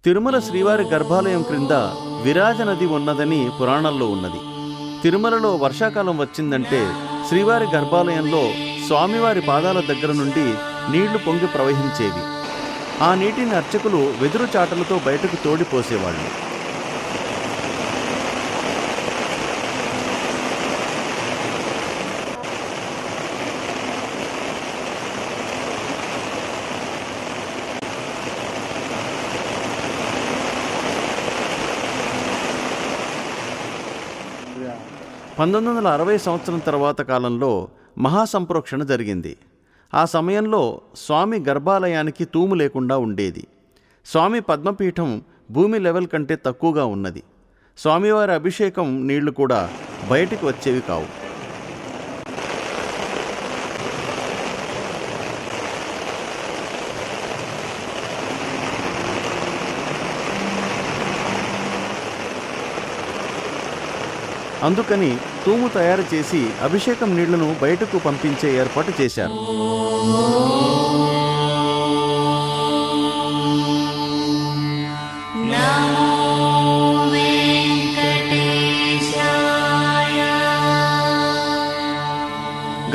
తిరుమల శ్రీవారి గర్భాలయం క్రింద విరాజ నది ఉన్నదని పురాణాల్లో ఉన్నది. తిరుమలలో వర్షాకాలం వచ్చిందంటే శ్రీవారి గర్భాలయంలో స్వామివారి పాదాల దగ్గర నుండి నీళ్లు పొంగి ప్రవహించేవి. ఆ నీటిని అర్చకులు వెదురు చాటలతో బయటకు తోడిపోసేవాళ్ళు. సంవత్సరం తర్వాత కాలంలో మహాసంప్రోక్షణ జరిగింది. ఆ సమయంలో స్వామి గర్భాలయానికి తూము లేకుండా ఉండేది. స్వామి పద్మపీఠం భూమి లెవెల్ కంటే తక్కువగా ఉన్నది. స్వామివారి అభిషేకం నీళ్లు కూడా బయటికి వచ్చేవి కావు. అందుకని తూము తయారు చేసి అభిషేకం నీళ్లను బయటకు పంపించే ఏర్పాటు చేశారు.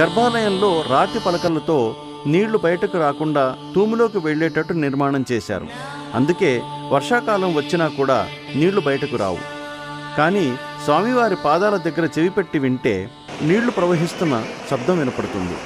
గర్భాలయంలో రాతి పలకలతో నీళ్లు బయటకు రాకుండా తూములోకి వెళ్లేటట్టు నిర్మాణం చేశారు. అందుకే వర్షాకాలం వచ్చినా కూడా నీళ్లు బయటకు రావు. కానీ స్వామివారి పాదాల దగ్గర చెవిపెట్టి వింటే నీళ్లు ప్రవహిస్తున్న శబ్దం వినపడుతుంది.